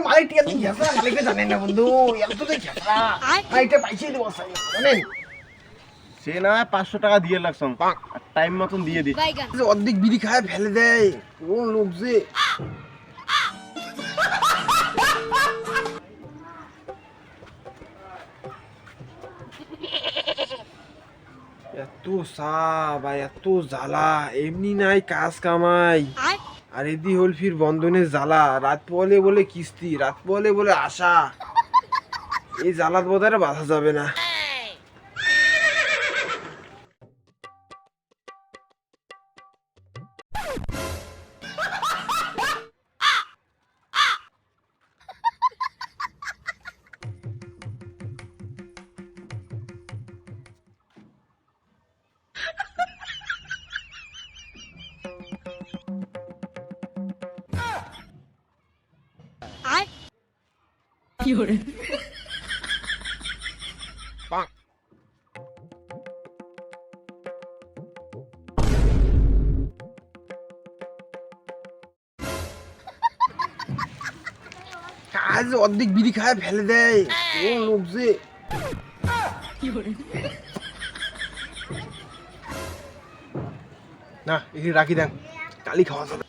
মালিক টিয়া দিয়ে গেছে মালিককে জানেন না বন্ধু এত তো ঘেসরা মালিকটা পাইছে দেবো জানেন সে না 500 টাকা দিয়ে লাগছং আর টাইম মতন দিয়ে দিস। যে অর্ধেক বিড়ি খায় ফেলে দেয় কোন লোক যে এত সাপ আর এত জ্বালা এমনি নাই কাজ কামাই আর এদি হল ফির বন্ধনের জ্বালা রাত পোয়ালে বলে কিস্তি রাত পোয়ালে বলে আশা এই জ্বালাত বোধারে বাধা যাবে না কাজ অর্ধেক বিড়ি খায় ফেলে দেয় কোন লোক যে না এখানে রাখি দেন কালি খাওয়া যাবে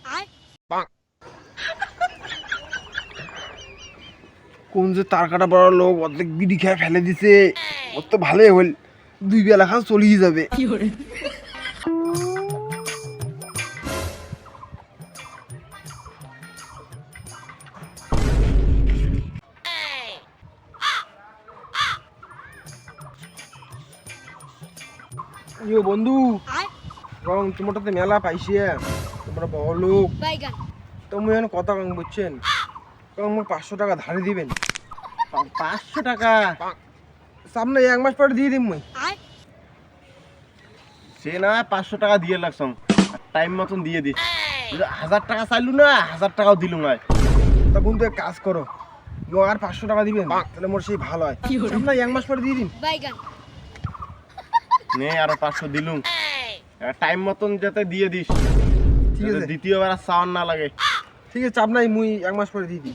কোন যে তার কাটা বড় লোক অর্ধেক বিড়ি খায় ফেলে দিছে ওর তো ভালোই হল 2 বেলা খান চলিয়ে যাবে ইয়ো বন্ধু রং তোমারটাতে মেলা পাইছে তোমরা বড় লোক তুমি এখন কথা কম বুঝছেন আমার 500 টাকা ধারে দিবেন 500 টাকা সামনে 1 মাস পরে দিয়ে দিম মই সে না 500 টাকা দিয়ে লাগছং আর টাইম মতন দিয়ে দিস। 1000 টাকা চাইলু না 1000 টাকাও দিলু না। তা বন্ধু এক কাজ করো আর 500 টাকা দিবেন তাহলে মোর সেই ভালো হয় সামনে 1 মাস পরে দিয়ে দিন নে আরো 500 দিলুম টাইম মতন যাতে দিয়ে দিস ঠিক আছে দ্বিতীয়বার আর সাউন্ড না লাগে। ঠিক আছে চাপ নাই মুই 1 মাস পরে দিয়ে দিই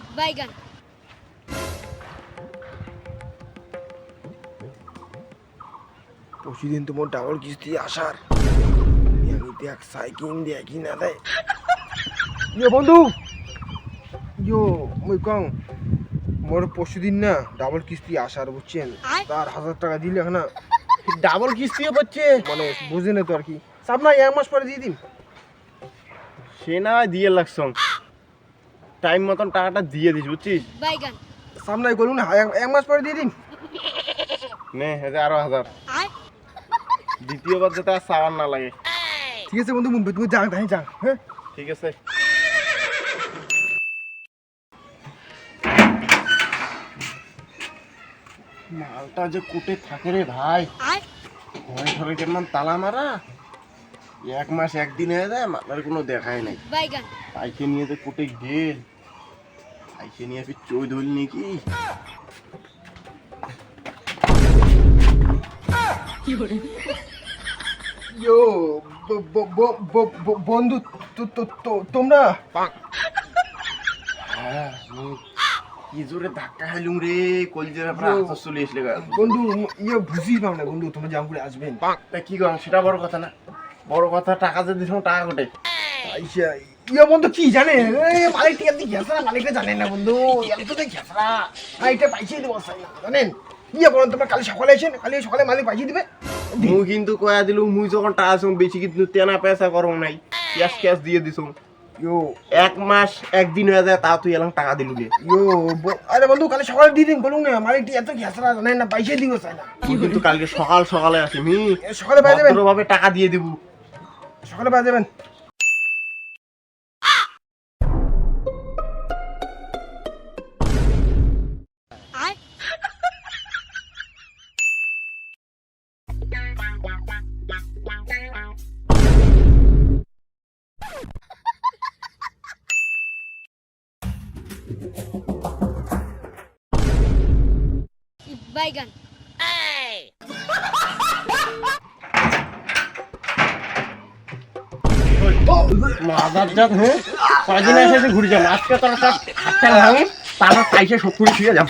প্রতিদিন তোমার ডাবল কিস্তি আসার আমি দেখ সাইকিং দেখি না দেয় ইয়ো বন্ধু ইয়ো মুই কং মোর পরশুদিন না ডাবল কিস্তি আসার বুঝছেন তার 1000 টাকা দিলে না ডাবল কিস্তিও পাচ্ছে মানে বুঝে না তো আর কি চাপ নাই 1 মাস পরে দিয়ে দিন সে না দিয়ে লাগছং টাইম মতন টাকাটা দিয়ে দিস বুঝছিস। চাপ নাই করুন না 1 মাস পরে দিয়ে দিন নে এই যে আরো 1000 দ্বিতীয়বার যাতে আর সাউন্ড না লাগে। ঠিক আছে বন্ধু তুমি যাও তাই যাও হ্যাঁ ঠিক আছে মালটা যে কোটে থাকে রে ভাই ঘরে ঘরে কেমন তালা মারা 1 মাস 1 দিন হয়ে যায় মালার কোনো দেখাই নাই পাইকে নিয়ে যে কোটে গেল পাইকে নিয়ে ফির চই ধরল নাকি ইয়ো বন্ধু তোমরা হ্যাঁ কি জোরে ধাক্কা খাইলুম রে কলজের ব্যাপারে হাত চলে আসলে বন্ধু ইয়ে বুঝি পাও না বন্ধু তোমরা জাম করে আসবেন তা কি কর সেটা বড় কথা না বড় কথা টাকা যে দিছ টাকা কোটে আইসা ইয়ে বন্ধু কি জানে মালিক টিয়া দিয়ে গেছে মালিককে জানেন না বন্ধু এত তো ঘেসরা মালিকটা পাইছে দেবো জানেন ইয়ে বলেন তোমরা কালি সকালে এসেন কালি সকালে মালিক পাইছে দিবে মুই কিন্তু কয়া দিলু মুই যখন টাকা আসুন বেশি কিন্তু তেনা পয়সা করম নাই ক্যাশ ক্যাশ দিয়ে দিছুম ইয়ো 1 মাস 1 দিন হয়ে যায় তা তুই এলাম টাকা দিলু রে ইয়ো আরে বন্ধু কালি সকালে দিয়ে দিন বলুন না মালিক টিয়া এত ঘেসরা জানেন না পাইছে দিবে চাই না কিন্তু কালকে সকাল সকালে আসি মি সকালে পাই যাবেন ভাবে টাকা দিয়ে দিব সকালে পাই যাবেন বাইগান মাদার জাত হ্যাঁ কয়দিন এসে ঘুরে যান আজকে তোর হাতটা ভাঙি তারপর পাইছে 70 শুয়ে যাম